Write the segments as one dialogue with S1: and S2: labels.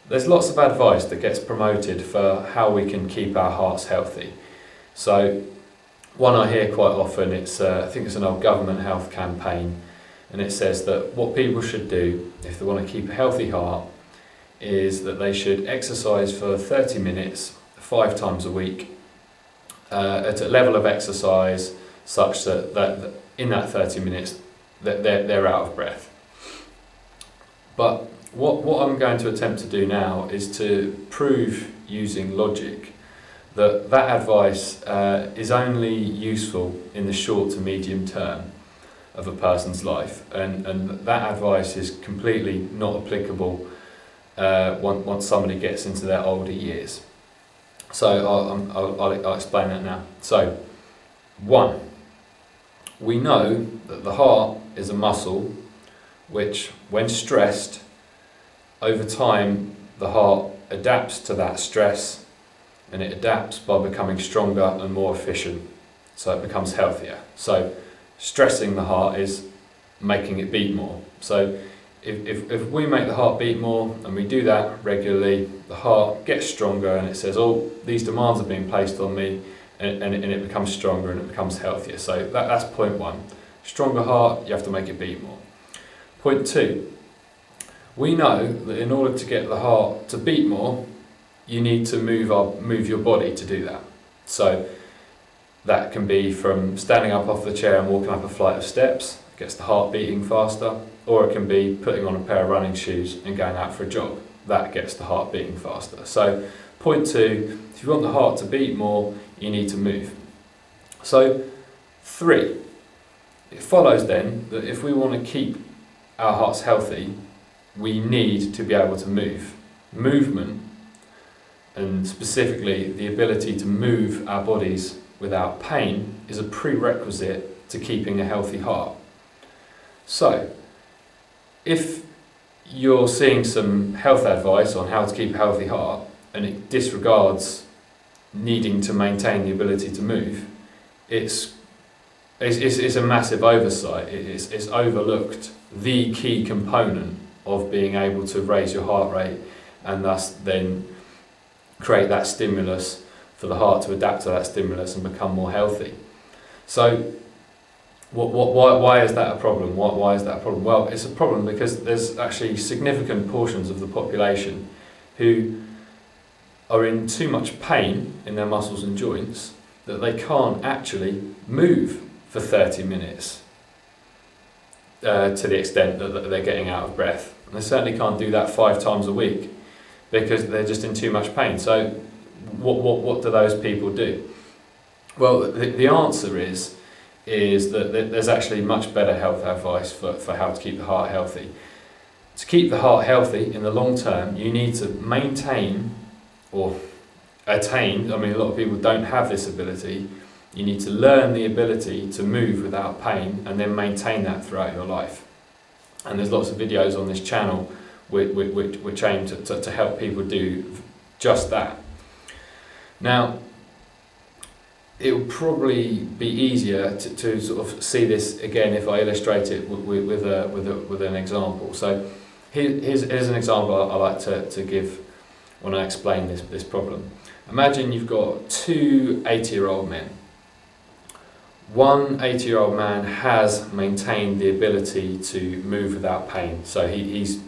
S1: there's lots of advice that gets promoted for how we can keep our hearts healthy. So one I hear quite often, I think it's an old government health campaign, and it says that what people should do if they want to keep a healthy heart is that they should exercise for 30 minutes 5 times a week at a level of exercise such that in that 30 minutes that they're out of breath. But what I'm going to attempt to do now is to prove using logic that advice is only useful in the short to medium term of a person's life, and that advice is completely not applicable once somebody gets into their older years. So I'll explain that now. So, 1, we know that the heart is a muscle which, when stressed, over time the heart adapts to that stress, and it adapts by becoming stronger and more efficient, so it becomes healthier. So stressing the heart is making it beat more. So if we make the heart beat more and we do that regularly, the heart gets stronger and it says, oh, these demands are being placed on me, and it becomes stronger and it becomes healthier. So that's point 1. Stronger heart, you have to make it beat more. Point 2, we know that in order to get the heart to beat more, you need to move your body to do that. So that can be from standing up off the chair and walking up a flight of steps, gets the heart beating faster, or it can be putting on a pair of running shoes and going out for a jog. That gets the heart beating faster. So point 2, if you want the heart to beat more, you need to move. So 3, it follows then that if we want to keep our hearts healthy, we need to be able to move. Movement, and specifically the ability to move our bodies without pain, is a prerequisite to keeping a healthy heart. So, if you're seeing some health advice on how to keep a healthy heart and it disregards needing to maintain the ability to move, it's a massive oversight. It's overlooked the key component of being able to raise your heart rate and thus then create that stimulus for the heart to adapt to that stimulus and become more healthy. So why is that a problem? Why is that a problem? Well, it's a problem because there's actually significant portions of the population who are in too much pain in their muscles and joints that they can't actually move for 30 minutes to the extent that they're getting out of breath. And they certainly can't do that 5 times a week because they're just in too much pain. So what do those people do? Well, the answer is that there's actually much better health advice for how to keep the heart healthy. To keep the heart healthy in the long term, you need to maintain or attain, a lot of people don't have this ability, you need to learn the ability to move without pain and then maintain that throughout your life. And there's lots of videos on this channel which aim to help people do just that. Now, it will probably be easier to sort of see this again if I illustrate it with an example. So here's an example I like to give when I explain this problem. Imagine you've got 2 80-year-old men. One 80-year-old man has maintained the ability to move without pain. So he's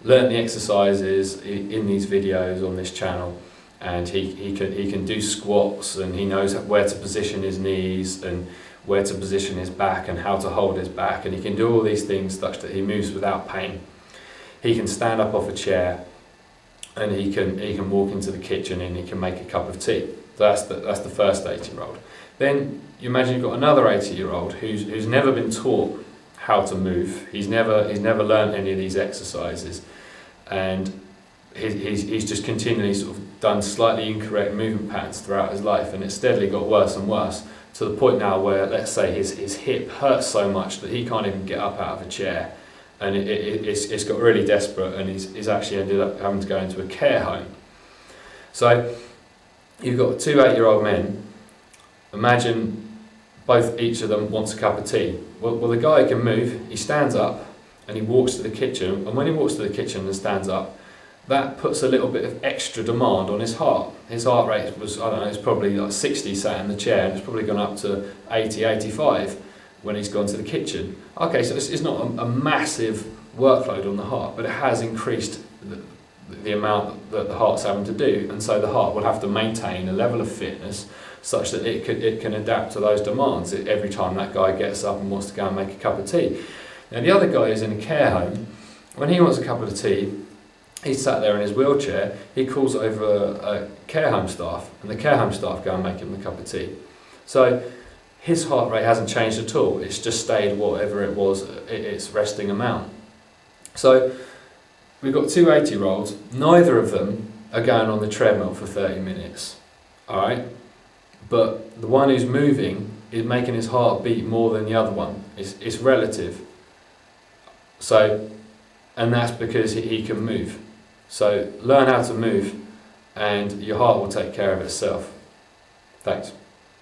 S1: learnt the exercises in these videos on this channel, and he can do squats, and he knows where to position his knees and where to position his back and how to hold his back, and he can do all these things such that he moves without pain. He can stand up off a chair, and he can walk into the kitchen and he can make a cup of tea. So that's the first 80-year-old. Then you imagine you've got another 80-year-old who's never been taught how to move. He's never learned any of these exercises, and he's just continually sort of done slightly incorrect movement patterns throughout his life, and it's steadily got worse and worse to the point now where, let's say, his hip hurts so much that he can't even get up out of a chair, and it's got really desperate, and he's actually ended up having to go into a care home. So you've got 2 8-year-old men. Imagine each of them wants a cup of tea. Well, the guy can move. He stands up and he walks to the kitchen, and when he walks to the kitchen and stands up, that puts a little bit of extra demand on his heart. His heart rate was, I don't know, it's probably like 60 sat in the chair, and it's probably gone up to 80, 85 when he's gone to the kitchen. Okay, so it's not a massive workload on the heart, but it has increased the amount that the heart's having to do, and so the heart will have to maintain a level of fitness such that it can adapt to those demands every time that guy gets up and wants to go and make a cup of tea. Now the other guy is in a care home. When he wants a cup of tea, he's sat there in his wheelchair, he calls over a care home staff, and the care home staff go and make him a cup of tea. So his heart rate hasn't changed at all, it's just stayed whatever it was, its resting amount. So we've got two 80-year-olds, neither of them are going on the treadmill for 30 minutes, alright? But the one who's moving is making his heart beat more than the other one. It's relative. So, and that's because he can move. So learn how to move and your heart will take care of itself. Thanks.